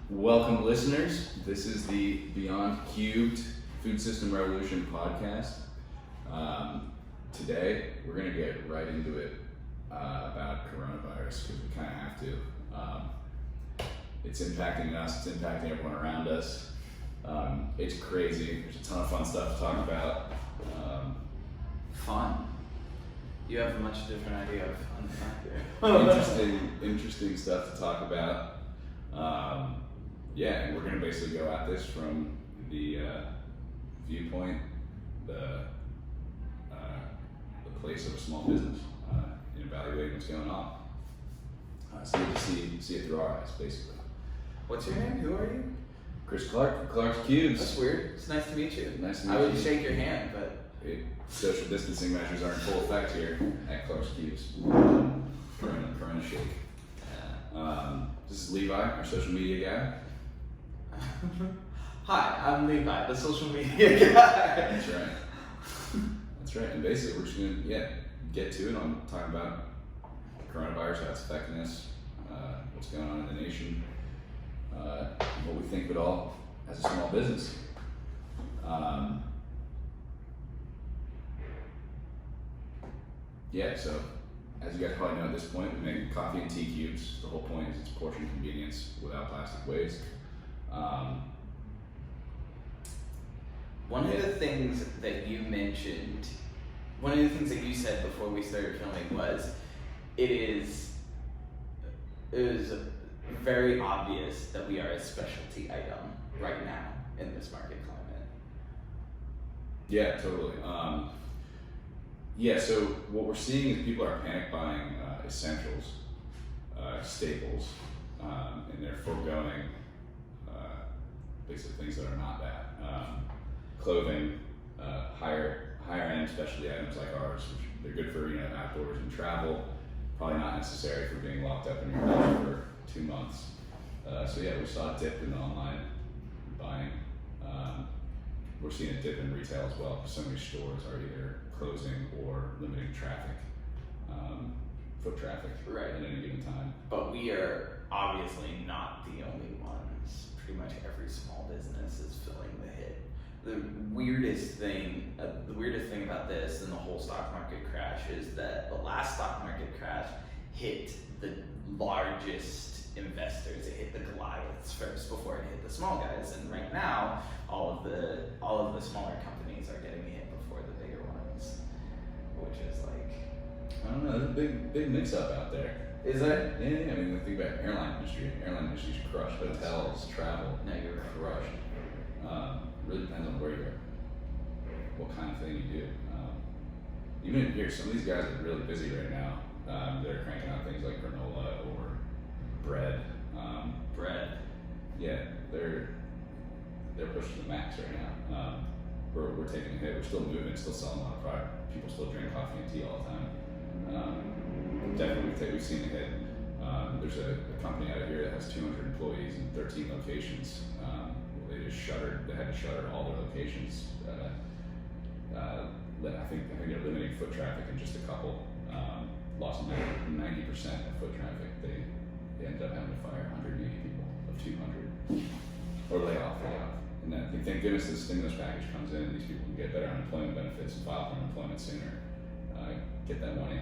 Welcome, listeners. This is the Beyond Cubed Food System Revolution podcast. Today, we're going to get right into it about coronavirus because we kind of have to. It's impacting us, it's impacting everyone around us. It's crazy. There's a ton of fun stuff to talk about. Fun? You have a much different idea of fun. Interesting stuff to talk about. And we're going to basically go at this from the viewpoint, the place of a small business, in evaluating what's going on. So we just see it through our eyes, basically. What's your name? Who are you? Chris Clark from Clark's Cubes. That's weird. It's nice to meet you. Nice to meet you. I would shake your hand, but... Social distancing measures are in full effect here at Clark's Cubes. Corona shake. This is Levi, our social media guy. Hi, I'm Levi, the social media guy. That's right. That's right. And basically, we're just going to get to it on talking about coronavirus, how it's affecting us, what's going on in the nation, what we think of it all as a small business. So as you guys probably know at this point, we make coffee and tea cubes. The whole point is it's portion convenience without plastic waste. One of the things that you mentioned, one of the things that you said before we started filming was, it is very obvious that we are a specialty item right now in this market climate. Yeah, totally. So what we're seeing is people are panic buying essentials, staples, and they're foregoing basically things that are not that. Clothing, higher end specialty items like ours, which they're good for outdoors and travel, probably not necessary for being locked up in your house for 2 months. We saw a dip in online buying. We're seeing a dip in retail as well, because so many stores are either closing or limiting traffic, foot traffic at any given time. But we are obviously not the only ones. Pretty much every small business is feeling the hit. The weirdest thing about this and the whole stock market crash is that the last stock market crash hit the largest investors. It hit the Goliaths first before it hit the small guys. And right now, all of the smaller companies are getting hit before the bigger ones, which is like, I don't know. There's a big mix up out there. Is there? Yeah. I mean, think about airline industry. Airline industry's crushed. Hotels, travel. No, you're right. Crushed. Really depends on where you go, what kind of thing you do. Even in here, some of these guys are really busy right now. They're cranking out things like granola or bread. Bread. Yeah, they're pushing the max right now. We're taking a hit. We're still moving, still selling a lot of product. People still drink coffee and tea all the time. Definitely, we've seen a hit. There's a company out of here that has 200 employees in 13 locations. They had to shutter all their locations. I think they're limiting foot traffic in just a couple. Lost 90% of foot traffic. They ended up having to fire 180 people of 200, or lay off. And I think, thank goodness the stimulus package comes in, and these people can get better unemployment benefits and file for unemployment sooner, get that money.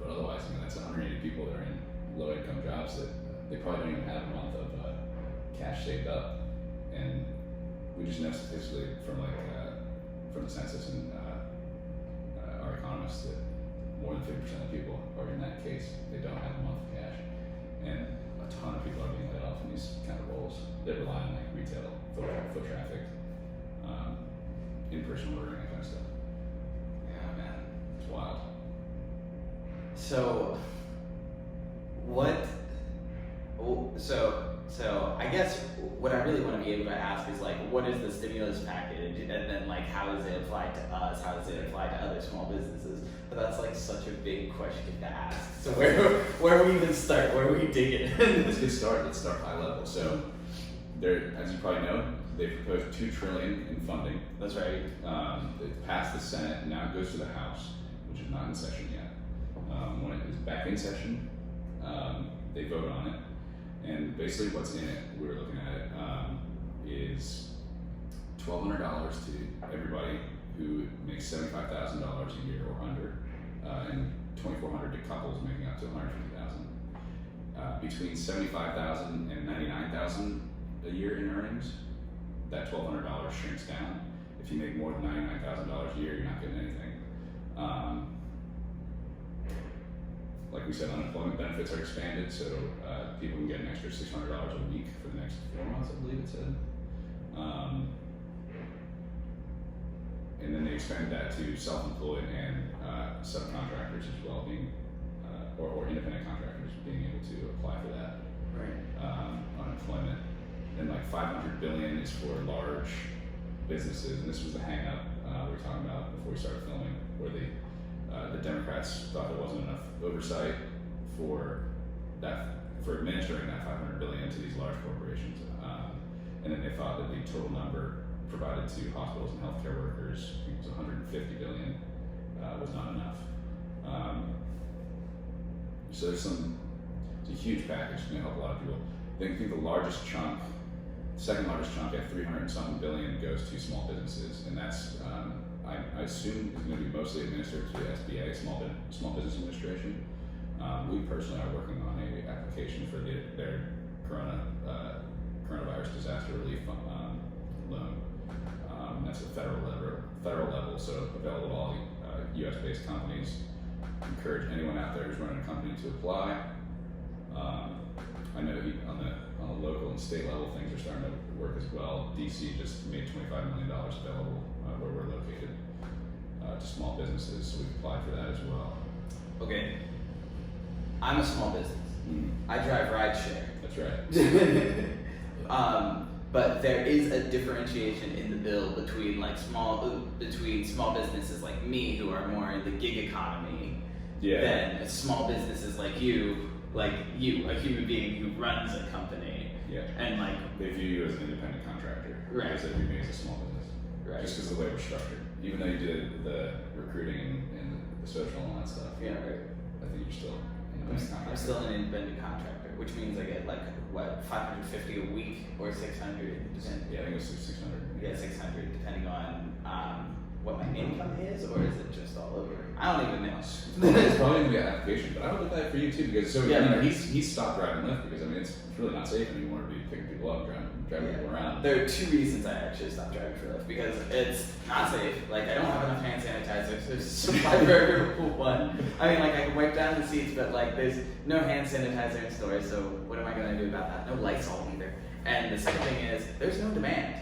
But otherwise, that's 180 people that are in low-income jobs that they probably don't even have a month of cash saved up. And we just know statistically from the census and our economists that more than 50% of people are in that case. They don't have a month of cash, and a ton of people are being laid off in these kind of roles. They rely on retail, foot traffic, in-person ordering, that kind of stuff. Yeah, man, it's wild. So I guess what I really want to be able to ask is what is the stimulus package, and then how does it apply to us? How does it apply to other small businesses? But that's such a big question to ask. So where do we even start? Where do we dig in? Let's get started. Let's start high level. So as you probably know, they proposed $2 trillion in funding. That's right. It passed the Senate, and now it goes to the House, which is not in session yet. When it is back in session, they vote on it, And basically what's in it, we were looking at it, is $1,200 to everybody who makes $75,000 a year or under, and $2,400 to couples making up to $150,000. Between $75,000 and $99,000 a year in earnings, that $1,200 shrinks down. If you make more than $99,000 a year, you're not getting anything. Like we said, unemployment benefits are expanded, so people can get an extra $600 a week for the next 4 months, I believe it said. And then they expanded that to self-employed and subcontractors as well, being or independent contractors being able to apply for that. Right. Unemployment. And like $500 billion is for large businesses, and this was the hang-up we were talking about before we started filming, where the Democrats thought there wasn't enough oversight for administering that $500 billion to these large corporations, and then they thought that the total number provided to hospitals and healthcare workers, I think it was $150 billion, was not enough. So it's a huge package. It's going to help a lot of people. I think the largest chunk, second largest chunk at $300-something billion goes to small businesses, and that's I assume is going to be mostly administered through SBA, Small Business Administration. We personally are working on an application for their coronavirus disaster relief loan. That's a federal level, so available to all U.S.-based companies. Encourage anyone out there who's running a company to apply. I know on the local and state level, things are starting to work as well. DC just made $25 million available where we're located to small businesses, so we've applied for that as well. Okay. I'm a small business. I drive rideshare. That's right. But there is a differentiation in the bill between small businesses like me, who are more in the gig economy, than small businesses like you, a human being who runs a company. Yeah. And they view you as an independent contractor. Right. Because they view me as a small business. Right. Just because of the way we're structured. Even though you did the recruiting and the social and all that stuff. Yeah. Right. I think you're still I'm still an independent contractor, which means I get $550 a week or $600. Yeah, I think it was 600. Yeah, 600, depending on what my income is, or is it just all over? I don't even know. It's probably gonna be an application, but I would look at that for you too, because he's stopped driving Lyft because it's really not safe anymore to be picking people up and driving people around. There are two reasons I actually stopped driving for Lyft, because it's not safe. I don't have enough hand sanitizer. There's my very one. I can wipe down the seats, but there's no hand sanitizer in stores. So what am I gonna do about that? No Lysol either. And the second thing is there's no demand.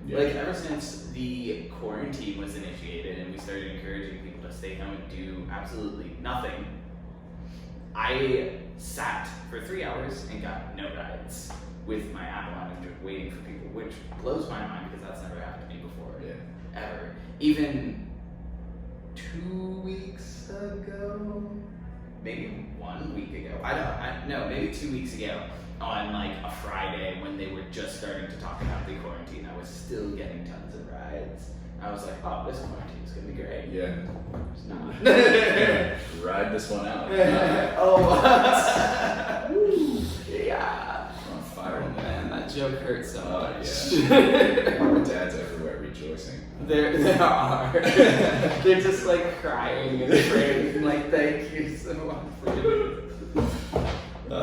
Yeah. Ever since the quarantine was initiated and we started encouraging people to stay home and do absolutely nothing, I sat for 3 hours and got no rides with my Apple on and just waiting for people, which blows my mind because that's never happened to me before, ever. Even 2 weeks ago, maybe 1 week ago, maybe 2 weeks ago, on a Friday when they were just starting to talk about the quarantine, I was still getting tons of rides. I was like, oh, this quarantine is gonna be great. Yeah. It's not. Ride this one out. Yeah. On fire, man. That joke hurts so much. Yeah. Dads everywhere rejoicing. There are. They're just crying and praying, thank you so much for doing it. I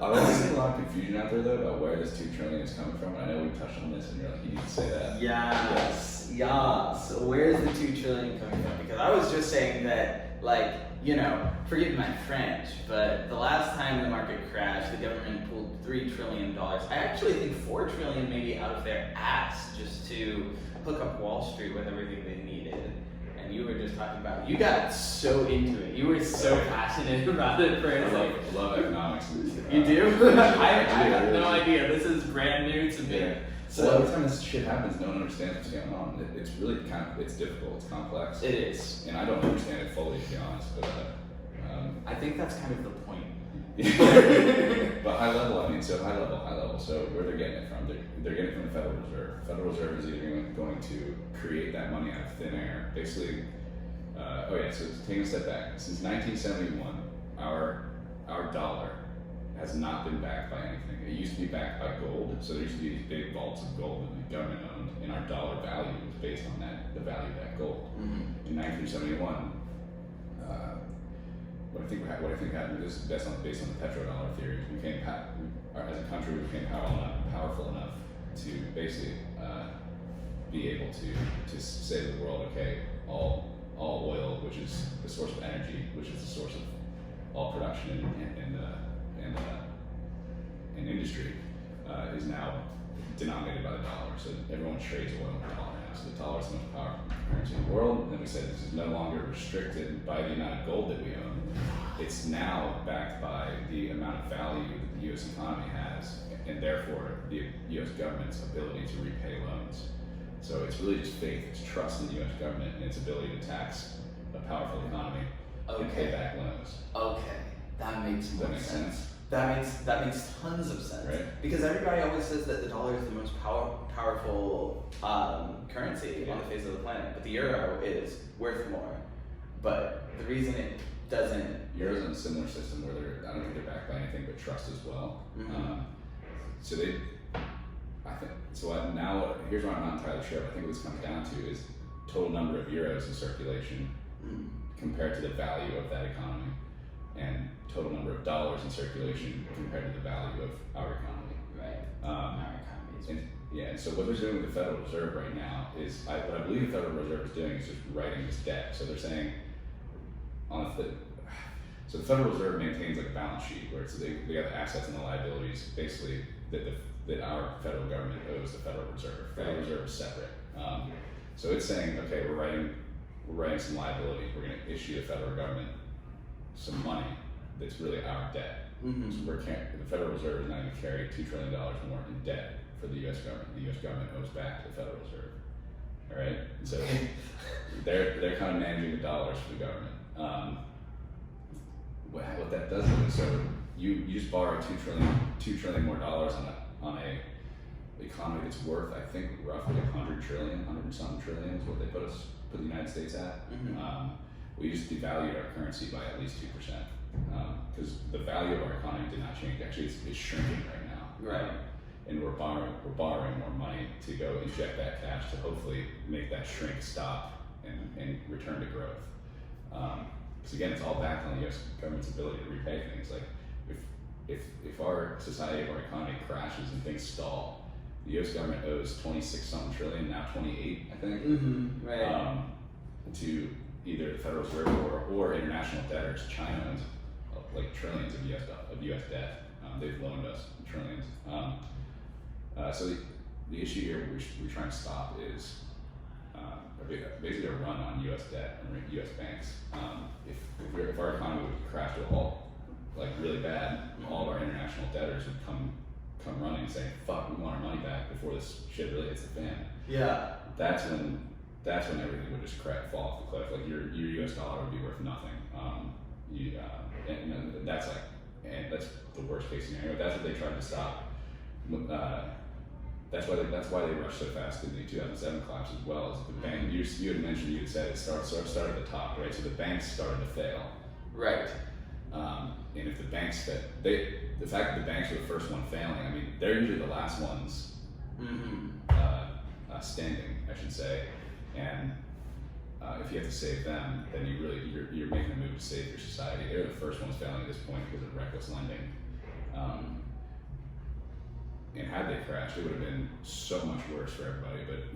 was seeing a lot of confusion out there though about where this $2 trillion is coming from. I know we touched on this, and you're you need to say that. Yes. So where's the $2 trillion coming from? Because I was just saying that, forgive my French, but the last time the market crashed, the government pulled $3 trillion. I actually think $4 trillion maybe out of their ass just to hook up Wall Street with everything they needed. You were just talking about, you got so into it. You were so passionate about it. I love economics. You do? I have no idea. This is brand new to me. Yeah. So every time this shit happens, no one understands what's going on. It's really it's difficult. It's complex. It is. And I don't understand it fully, to be honest. But I think that's kind of the point. But high level. So high level. So where they're getting it from? They're getting it from the Federal Reserve. The Federal Reserve is either going to create that money out of thin air. Basically, so taking a step back, since 1971, our dollar has not been backed by anything. It used to be backed by gold, so there used to be these big vaults of gold that the government owned, and our dollar value was based on the value of that gold. In 1971, what I think happened is based on the petrodollar theory. As a country, we became powerful enough to basically be able to say to the world, okay, all oil, which is the source of energy, which is the source of all production and industry, is now denominated by the dollar. So everyone trades oil in the dollar now. So the dollar is the most powerful currency in the world. And then we said this is no longer restricted by the amount of gold that we own. It's now backed by the amount of value that the U.S. economy has, and therefore the U.S. government's ability to repay loans. So it's really just faith, it's trust in the U.S. government and its ability to tax a powerful economy and pay back loans. Okay, that makes more sense. Sense? That makes tons of sense. Right? Because everybody always says that the dollar is the most powerful currency on the face of the planet, but the euro is worth more. But the reason it doesn't. Euro's in a similar system where I don't think they're backed by anything but trust as well. Now here's what I'm not entirely sure. I think what this comes down to is total number of euros in circulation compared to the value of that economy, and total number of dollars in circulation compared to the value of our economy. Right. Our economy is. And so what they're doing with the Federal Reserve right now is, what I believe the Federal Reserve is doing is just writing this debt. So they're saying, so the Federal Reserve maintains like a balance sheet where they got the assets and the liabilities basically that our federal government owes the Federal Reserve. Federal Reserve is separate. So it's saying, okay, we're writing some liability. We're going to issue the federal government some money that's really our debt. So the Federal Reserve is now going to carry $2 trillion more in debt for the U.S. government. The U.S. government owes back to the Federal Reserve. All right, and so they're kind of managing the dollars for the government. What that does is, so you just borrow $2 trillion more dollars on a economy that's worth, I think, roughly 100 and something trillion is what they put the United States at. We just devalued our currency by at least 2%, because the value of our economy did not change. Actually, it's shrinking right now. Right. And we're borrowing more money to go inject that cash to hopefully make that shrink stop and return to growth. Because again, it's all backed on the U.S. government's ability to repay things. Like if our society, if our economy crashes and things stall, the U.S. government owes 26-something trillion, now 28, I think, Right. To either the Federal Reserve or international debtors. China owns like trillions of U.S. debt. They've loaned us trillions. So the issue here we're trying to stop is basically a run on U.S. debt and U.S. banks. If our economy would crash to a halt, like really bad, all of our international debtors would come running and say, "Fuck, we want our money back before this shit really hits the fan." Yeah. That's when everything would just fall off the cliff. Like your U.S. dollar would be worth nothing. That's the worst case scenario. That's what they tried to stop. That's why they rushed so fast in the 2007 collapse as well. As the bank, you had mentioned, you had said it started at the top, right? So the banks started to fail. Right. And if the banks the fact that the banks were the first one failing, I mean, they're usually the last ones standing, I should say. And if you have to save them, then you're making a move to save your society. They're the first ones failing at this point because of reckless lending. And had they crashed, it would have been so much worse for everybody. But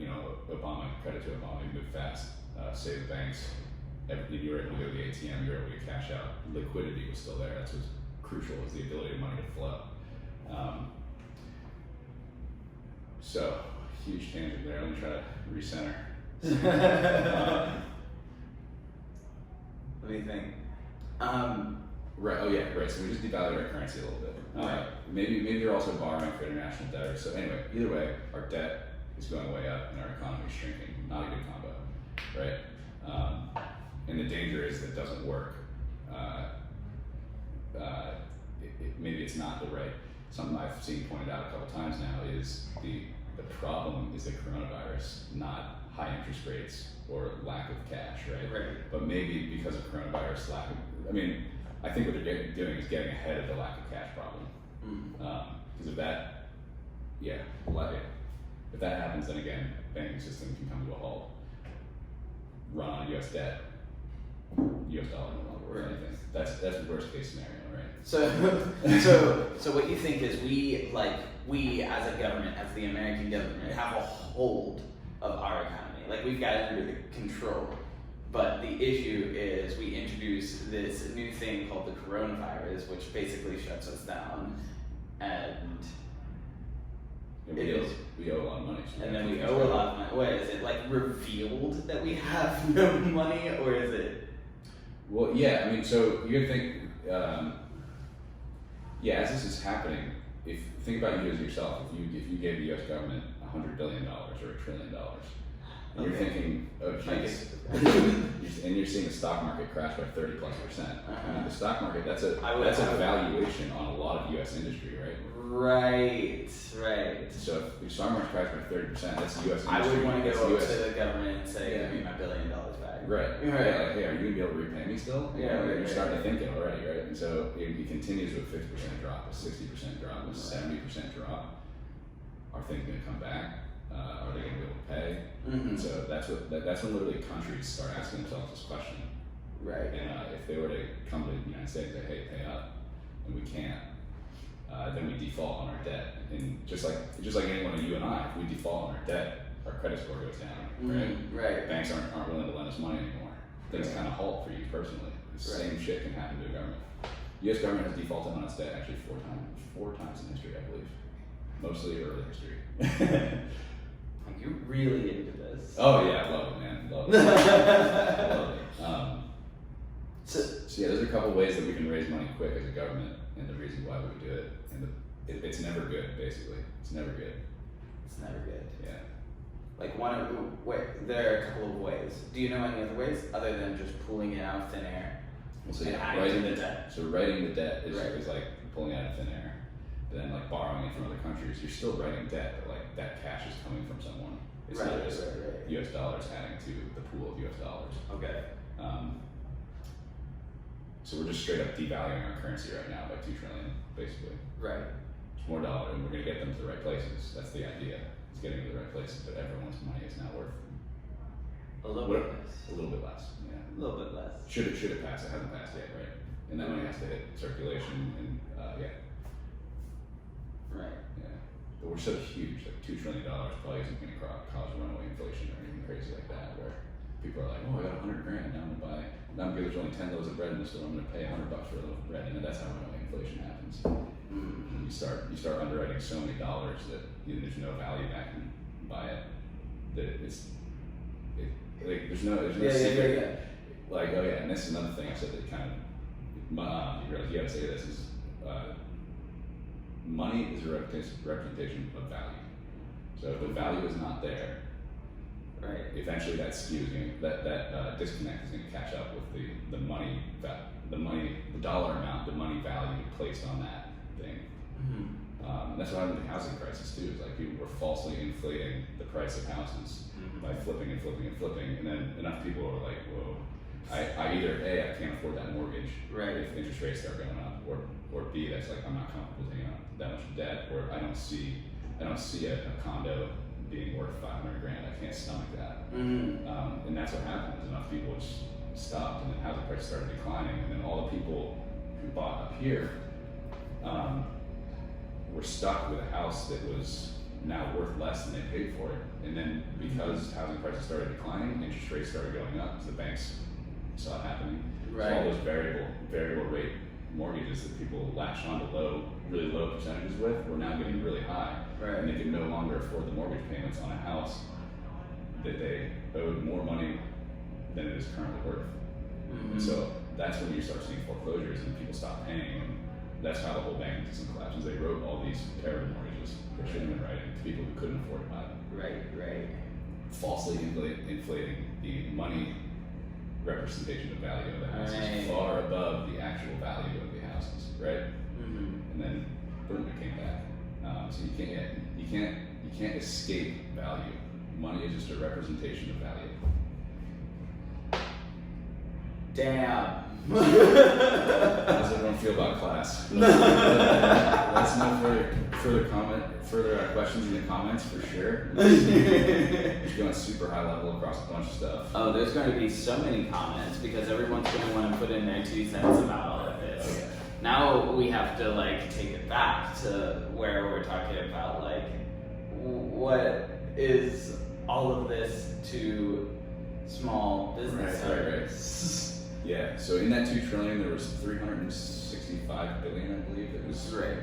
credit to Obama, he moved fast, saved the banks. You were able to go to the ATM, you were able to get cash out. Liquidity was still there. That's what's crucial, is the ability of money to flow. So, huge tangent there. Let me try to recenter. Let me think. Right. Oh yeah. Right. So we just devalued our currency a little bit. Right. Maybe they're also borrowing for international debtors. So anyway, either way, our debt is going way up and our economy is shrinking. Not a good combo, right? And the danger is that it doesn't work. Maybe it's not the right. Something I've seen pointed out a couple times now is the problem is the coronavirus, not high interest rates or lack of cash, right? Right. But maybe because of coronavirus, I think what they're doing is getting ahead of the lack of cash problem. Because if that, if that happens, then again, banking system can come to a halt. Run on U.S. debt, U.S. dollar no longer worth anything. That's the worst case scenario, right? So what you think is we as a government, as the American government, have a hold of our economy. Like we've got it under the control. But the issue is we introduce this new thing called the coronavirus, which basically shuts us down, and we owe a lot of money. So and then we owe a lot of money. What is it, like revealed that we have no money, or is it? Well, yeah, I mean, so you're gonna think, as this is happening, think about you as yourself. If you gave the U.S. government $100 billion or $1 trillion, and you're thinking, oh geez, and you're seeing the stock market crash by 30+%. I mean, the stock market, that's a valuation on a lot of U.S. industry, right? Right. So if your stock market crashed by 30%, that's U.S. industry. I would want to go up to the government and say, give me my $1 billion back. Right. Yeah, like, hey, are you gonna be able to repay me still? You're starting to think it already, right? And so it continues with a 50% drop, a 60% drop, a 70% drop. Are things gonna come back? Are they gonna be able to pay? And so that's when literally countries start asking themselves this question. Right. And if they were to come to the United States and say, hey, pay up, and we can't, then we default on our debt. And just like anyone of you and I, if we default on our debt, our credit score goes down, right? Right. Banks aren't willing to lend us money anymore. Things kind of halt for you personally. The same shit can happen to a government. U.S. government has defaulted on its debt actually four times in history, I believe. Mostly early history. You're really into this. Oh yeah, I love it, man. Love it. I love it. So yeah, there's a couple ways that we can raise money quick as a government, and the reason why we would do it. And it's never good, basically. It's never good. It's never good. Yeah. Like there are a couple of ways. Do you know any other ways other than just pulling it out of thin air? So writing the debt. So writing the debt is like pulling it out of thin air. But then like borrowing it from other countries, you're still writing debt, but like that cash is coming from someone. It's not just U.S. dollars adding to the pool of U.S. dollars. Okay. So we're just straight up devaluing our currency right now by $2 trillion, basically. Right. It's more dollars, and we're going to get them to the right places. That's the idea. It's getting to the right places, but everyone's money is now worth a little bit less. A little bit less. Yeah. A little bit less. Should it pass? It hasn't passed yet, right? And that money has to hit circulation, and Right. Yeah. But we're so huge, like $2 trillion probably isn't going to cause runaway inflation or anything crazy like that, where people are like, oh, I got $100 grand, now I'm going to buy. Now there's only 10 loaves of bread in the store, I'm going to pay $100 for a loaf of bread, and then that's how runaway inflation happens. And you start underwriting so many dollars that there's no value back and buy it. That there's no secret. Yeah. Like, oh yeah, and this is another thing I said that kind of you realize you gotta say this is money is a representation of value. So if the value is not there, right, eventually that skews that disconnect is going to catch up with the money, the dollar amount, the money value placed on that thing. And that's what happened with the housing crisis too. Is like people were falsely inflating the price of houses by flipping, and then enough people were like, "Whoa, I either A, I can't afford that mortgage, right, if interest rates start going up, or B, that's like I'm not comfortable taking on that much debt, or I don't see a condo being worth $500 grand. I can't stomach that." And that's what happened. Is enough people just stopped, and then housing prices started declining, and then all the people who bought up here were stuck with a house that was now worth less than they paid for it. And then because housing prices started declining, interest rates started going up, so the banks saw it happening. Right. So all those variable rate mortgages that people latched onto really low percentages with were now getting really high. Right. And they could no longer afford the mortgage payments on a house that they owed more money than it is currently worth. And so that's when you start seeing foreclosures and people stop paying. And that's how the whole banking system collapses. They wrote all these terrible mortgages they shouldn't have been writing to people who couldn't afford to buy them. Right. Falsely inflating the money representation of value of the houses far above the actual value of the houses, right? And then boom, it came back. So you can't escape value. Money is just a representation of value. Damn. That's Let us know further questions in the comments for sure. It's going super high level across a bunch of stuff. Oh, there's going to be so many comments because everyone's going to want to put in their 2 cents about all of this. Okay. Now we have to like take it back to where we're talking about like what is all of this to small business owners. Yeah, so in that 2 trillion, there was 365 billion, I believe, that was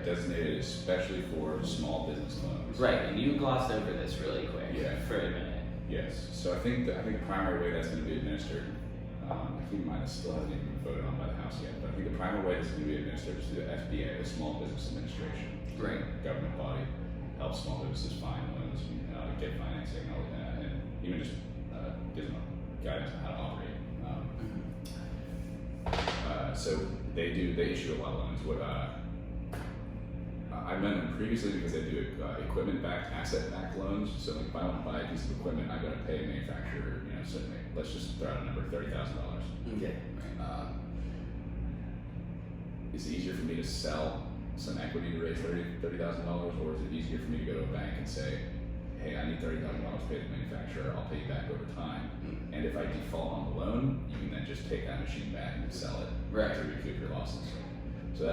designated especially for small business loans. Right, and you glossed over this really quick for a minute. Yes, so I think the primary way that's going to be administered, I think mine still hasn't even been voted on by the House yet, but I think the primary way that's going to be administered is through the SBA, the Small Business Administration. Right. Government body helps small businesses find loans, get financing, and even just gives them guidance on how to operate. So they issue a lot of loans. I've known them previously because they do equipment-backed, asset-backed loans. So like if I want to buy a piece of equipment, I got to pay a manufacturer, so let's just throw out a number, $30,000. Okay. Is it easier for me to sell some equity to raise $30,000, or is it easier for me to go to a bank and say, hey, I need $30,000 to pay the manufacturer, I'll pay you back over time. And if I default on the loan, you can then just take that machine back and sell it to recoup your losses. So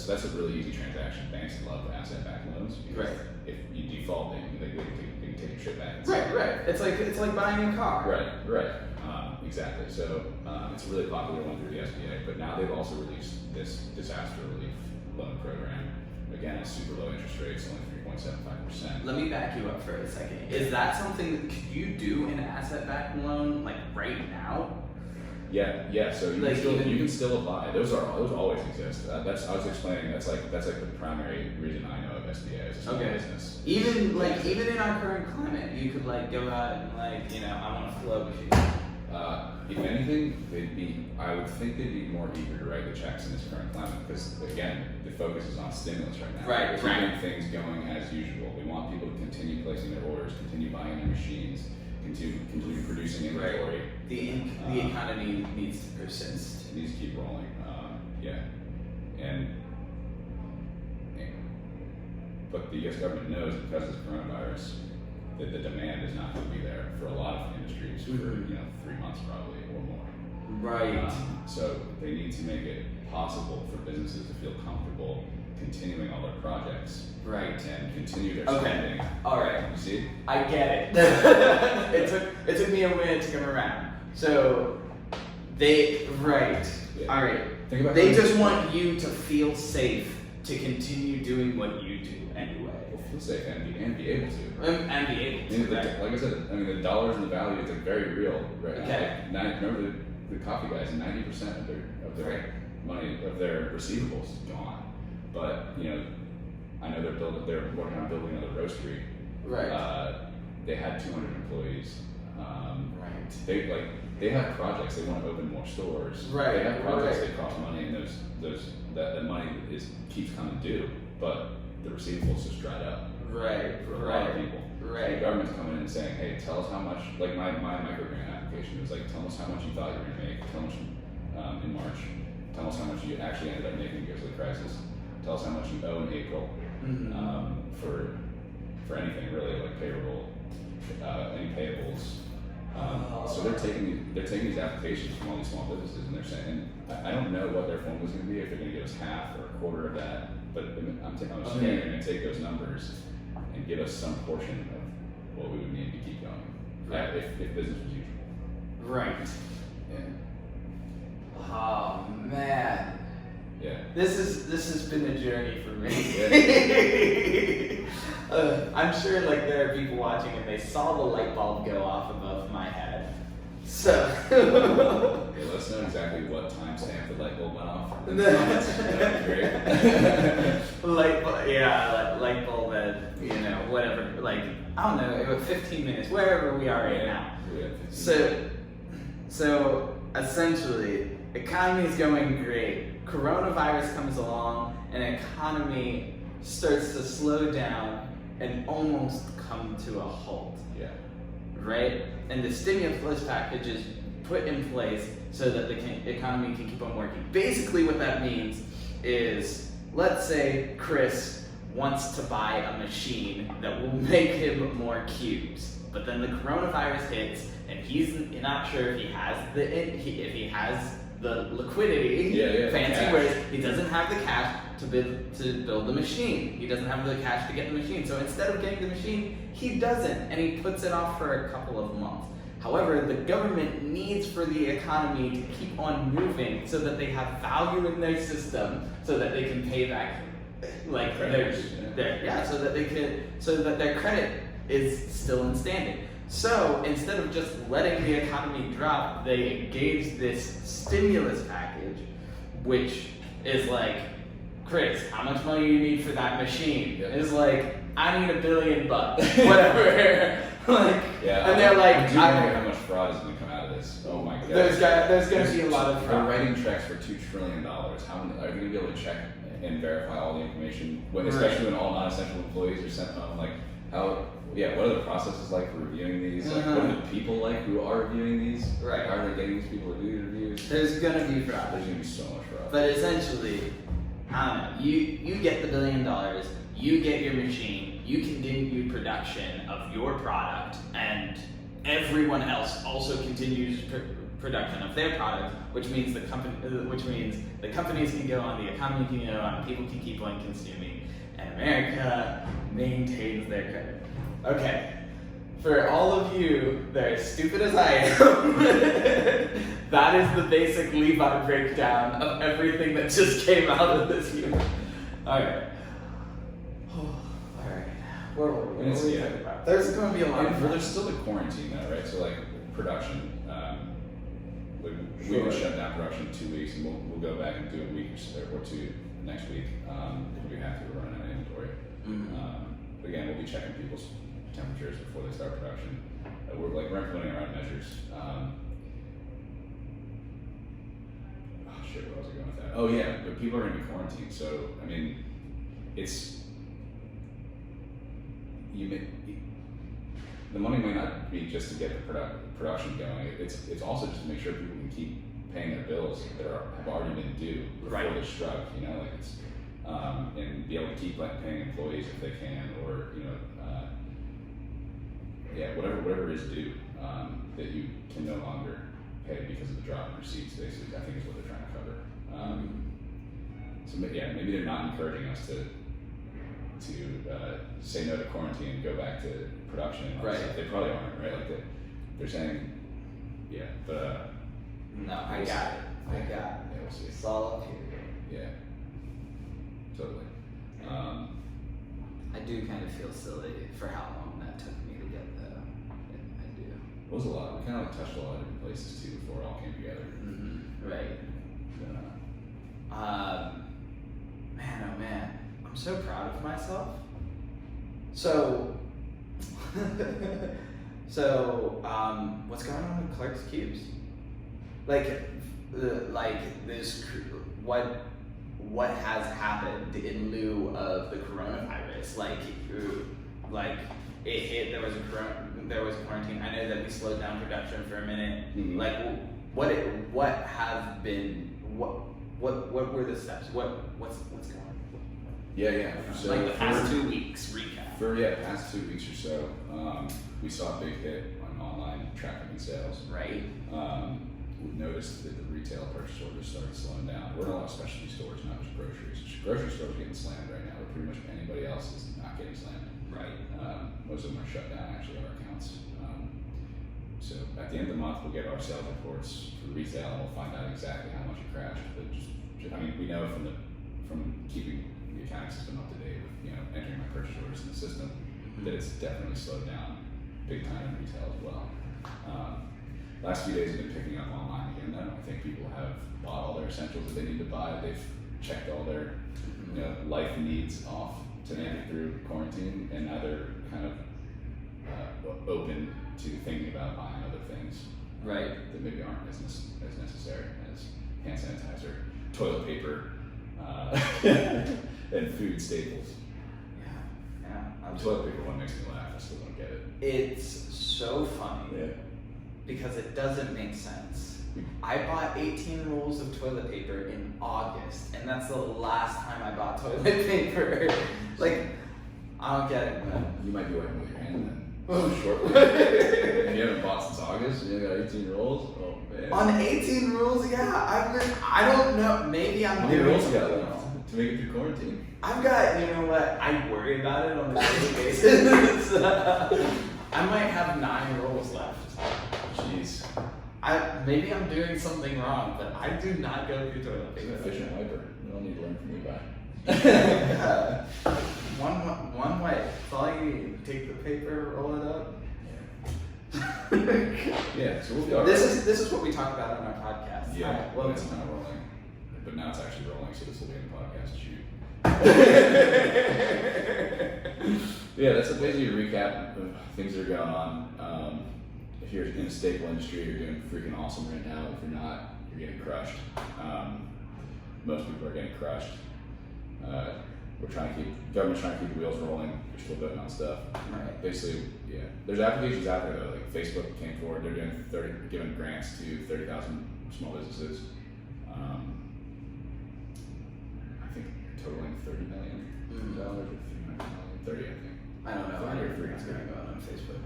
that's a really easy transaction. Banks love asset-backed loans because if you default, they can take your shit back and sell it. Right. It's like buying a car. Right. Exactly. So it's a really popular one through the SBA, but now they've also released this disaster relief loan program. Again, it's super low interest rates, only 3.75%. Let me back you up for a second. Is that something that could you do an asset-backed loan like right now? Yeah. So you can still apply. Those always exist. I was explaining that's like the primary reason I know of SBA as a small business. Even in our current climate, you could like go out and I want to flow with you. If anything, I would think they'd be more eager to write the checks in this current climate because, again, the focus is on stimulus right now. Right. Keeping things going as usual. We want people to continue placing their orders, continue buying their machines, continue producing inventory. The economy needs to persist. It needs to keep rolling. But the U.S. government knows because of this coronavirus that the demand is not going to be there for a lot of industries for 3 months probably or more. Right. So they need to make it possible for businesses to feel comfortable continuing all their projects. Right. And continue their spending. All right. You see? I get it. it took me a minute to come around. So All right. Think about they just want you to feel safe to continue doing what you do anyway. Feel safe and be able to. And be able to. Like I said, the dollars and the value is very real. Right? Okay. Remember the coffee guys, 90% of their money, of their receivables is gone. But I know they're working on building another roastery. Right. They had 200 employees. Right. They have projects. They want to open more stores. Right. They have projects that cost money, and that money keeps coming due, but the receivables just dried up. Right. For a lot of people. Right. So the government's coming in and saying, hey, tell us how much. Like my microgrant application was like, tell us how much you thought you were going to make. Tell us in March. Tell us how much you actually ended up making because of the crisis. Tell us how much you owe in April. For anything really, like payroll, any payables. So they're taking these applications from all these small businesses, and they're saying, I don't know what their formula is going to be, if they're going to give us half or a quarter of that, but I'm assuming they're going to take those numbers and give us some portion of what we would need to keep going, if business was usual. Right. Yeah. Oh man. Yeah. This has been a journey for me. Yeah. I'm sure there are people watching and they saw the light bulb go off above my head. So Yeah, let us know exactly what timestamp the light bulb went off. That'd be great. light bulb at whatever. I don't know, it was 15 minutes, wherever we are right now. So essentially, economy is going great. Coronavirus comes along, and economy starts to slow down and almost come to a halt. Yeah. Right? And the stimulus package is put in place so that the economy can keep on working. Basically what that means is, let's say Chris wants to buy a machine that will make him more cubes, but then the coronavirus hits and he's not sure if he has the liquidity, fancy cash. words, he doesn't have the cash to build the machine. He doesn't have the cash to get the machine. So instead of getting the machine, he doesn't, and he puts it off for a couple of months. However, the government needs for the economy to keep on moving so that they have value in their system, so that they can pay back, like so that their credit is still in standing. So instead of just letting the economy drop, they engaged this stimulus package, which is like, Chris, how much money do you need for that machine? Yep. It's like, I need $1 billion, whatever. Like, yeah, and they're like, I do wonder how much fraud is going to come out of this. Oh my god. There's going to be a lot of They're fraud. writing checks for $2 trillion. How many are you going to be able to check and verify all the information, especially when all non-essential employees are sent home? Like, what are the processes like for reviewing these? Like, what are the people like who are reviewing these? Right. How are they getting these people to do these reviews? There's going to be fraud. There's going to be so much fraud. But essentially, I don't know, you get the $1 billion, you get your machine, you continue production of your product, and everyone else also continues production of their product, which means the companies can go on, the economy can go on, people can keep on consuming, and America maintains their credit. Okay, for all of you that are as stupid as I am, that is the basic Levi breakdown of everything that just came out of this unit. Alright. Alright. What were we talking about? There's going to be a lot of... There's still the quarantine though, right? So like production, we would shut down production 2 weeks, and we'll go back and do a week or two next week if we have to run out of inventory. But again, we'll be checking people's temperatures before they start production. We're implementing our own measures. Where was I going with that? Oh yeah, but people are going to be quarantined. So I mean, the money may not be just to get the production going. It's also just to make sure people can keep paying their bills that have already been due before they struck. And be able to keep paying employees if they can, or whatever is due that you can no longer pay because of the drop in receipts. Basically, I think is what they're trying to cover. Maybe they're not encouraging us to say no to quarantine and go back to production and all that stuff. They probably aren't, right? Like they're saying, but no, I got it. Yeah, we'll see. It's all up here. Yeah, totally. I do kind of feel silly for how long that took me to get though. I do. It was a lot. We kind of touched a lot of different places too before it all came together. Right. Man, oh man, I'm so proud of myself. So, what's going on with Clark's Cubes? What has happened in lieu of the coronavirus? It hit. There was a quarantine. I know that we slowed down production for a minute. What were the steps? What's going on? Yeah. So the past 2 weeks recap. Past 2 weeks or so, we saw a big hit on online traffic and sales. Right. We noticed that the retail purchase orders started slowing down. We're in a lot of specialty stores, not just groceries. Grocery stores are getting slammed right now, but pretty much anybody else is not getting slammed. Right. Most of them are shut down, actually, our accounts. So at the end of the month, we'll get our sales reports for retail, and we'll find out exactly how much it crashed. But we know from keeping the accounting system up to date with entering my purchase orders in the system that it's definitely slowed down big time in retail as well. Last few days have been picking up online again though. I think people have bought all their essentials that they need to buy. They've checked all their life needs off to make it through quarantine, and now they're kind of open to thinking about buying other things that maybe aren't as necessary as hand sanitizer, toilet paper, and food staples. Yeah. The toilet paper one makes me laugh. I still don't get it. It's so funny. Yeah. because it doesn't make sense. I bought 18 rolls of toilet paper in August, and that's the last time I bought toilet paper. Like, I don't get it, man. You might be wiping with your hand then. Shortly. If you haven't bought since August, and you got 18 rolls? Oh, man. On 18 rolls, yeah. I don't know. Maybe I'm How many doing rolls you got something left wrong. to make it through quarantine? I've got, you know what? I worry about it on a daily basis. I might have 9 rolls left. Jeez. Maybe I'm doing something wrong, but I do not go through toilet It's paper. an efficient wiper. You don't need to learn from me, guy. Yeah. One wipe. That's all you need. Take the paper, roll it up. Yeah, so we'll be alright. This is what we talk about on our podcast. Yeah, Alright, well, well, it's not rolling. But now it's actually rolling, so this will be in the podcast shoot. Yeah, that's basically a recap of things that are going on. If you're in a staple industry, you're doing freaking awesome right now. If you're not, you're getting crushed. Most people are getting crushed. Government's trying to keep the wheels rolling. They're still voting on stuff. Right. Basically, yeah. There's applications out there though, like Facebook came forward. They're doing giving grants to 30,000 small businesses. I think totaling $30 million or $300 million. 30, I think. I don't know. I don't know what's going on Facebook.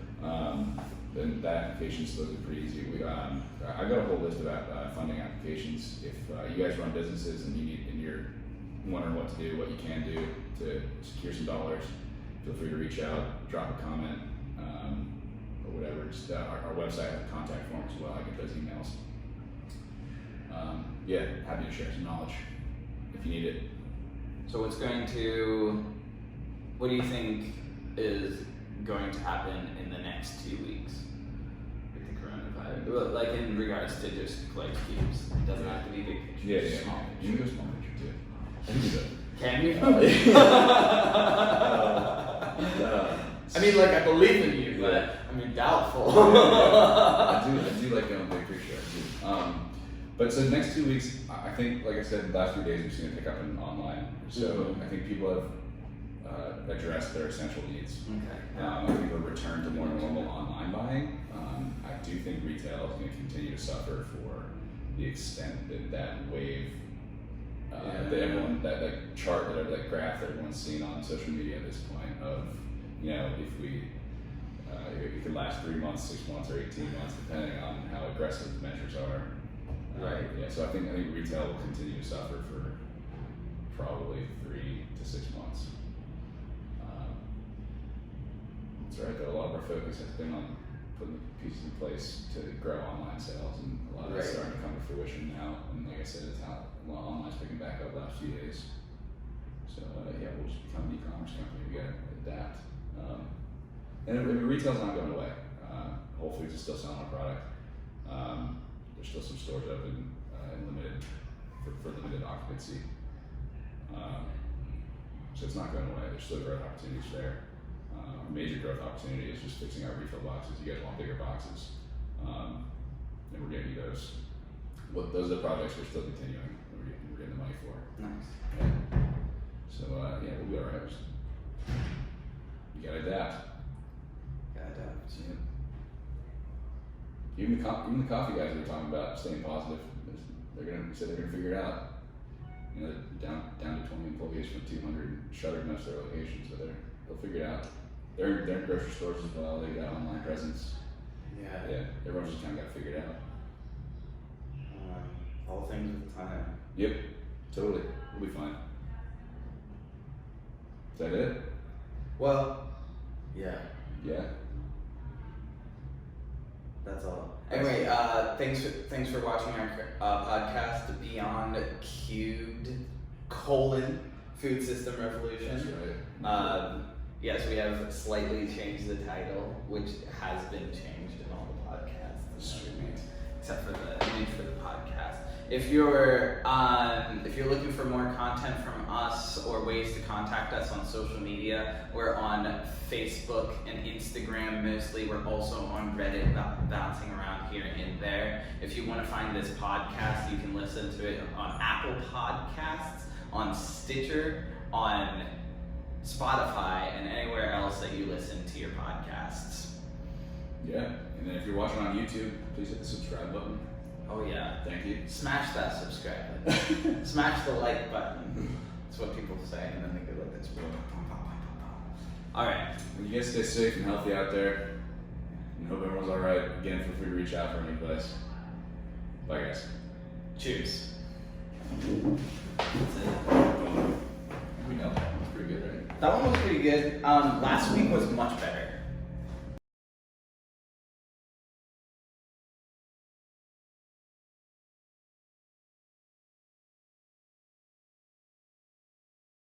Then that application is supposed to be pretty easy. I've got a whole list of funding applications. If you guys run businesses and you're wondering what to do, what you can do to secure some dollars, feel free to reach out, drop a comment, or whatever. Just our website has a contact form as well. I get those emails. Yeah, happy to share some knowledge if you need it. So what do you think is going to happen in the next 2 weeks with the coronavirus? Well, like in regards to just like cubes. It doesn't have to be big picture. Yeah, just small You can go small picture too. I can do that. Can you? I I mean, like, I believe in you, but I mean, doubtful. I do like going big picture. I do. But so the next 2 weeks, I think, like I said, the last few days we've seen a pickup in online. So I think people have addressed their essential needs. Okay. I think we're returned to more normal online buying. I do think retail is going to continue to suffer for the extent that wave, that chart, that graph that everyone's seen on social media at this point of, if it could last 3 months, 6 months, or 18 months, depending on how aggressive the measures are. Right. Yeah. So I think retail will continue to suffer for probably 3 to 6 months. That's right. Though a lot of our focus has been on putting the pieces in place to grow online sales, and a lot of it's starting to come to fruition now. And like I said, online's picking back up the last few days. So we'll just become an e-commerce company. We gotta adapt. And retail's not going away. Whole Foods is still selling our product. There's still some stores open and limited for limited occupancy. So it's not going away. There's still growth opportunities there. Our major growth opportunity is just fixing our refill boxes. You guys want bigger boxes, and we're getting you those. Those are the projects we're still continuing. We're getting the money for. Nice. Yeah. So we'll be all right. You gotta adapt. Yeah. Even the coffee guys that are talking about staying positive, they're gonna figure it out. Down to 20 employees from 200, shuttered most of their locations, so they'll figure it out. They're in grocery stores as well. They got online presence. Yeah. Everyone's just kind of got figured out. All things with time. Yep. Totally. We'll be fine. Is that it? Well, yeah. Yeah. That's all. Anyway, thanks for watching our podcast, Beyond Cubed: Food System Revolution. That's right. Yes, we have slightly changed the title, which has been changed in all the podcasts. Sweet. Except for the image for the podcast. If you're looking for more content from us or ways to contact us on social media, we're on Facebook and Instagram mostly. We're also on Reddit, bouncing around here and there. If you want to find this podcast, you can listen to it on Apple Podcasts, on Stitcher, on Spotify, and anywhere else that you listen to your podcasts. Yeah, and then if you're watching on YouTube, please hit the subscribe button. Oh yeah. Thank you. Smash that subscribe button. Smash the like button. That's what people say, and then they go like this. All right. You guys stay safe and healthy out there. And hope everyone's all right. Again, feel free to reach out for any advice. Bye, guys. Cheers. We know that. That was pretty good, right? That one was pretty good. Last week was much better.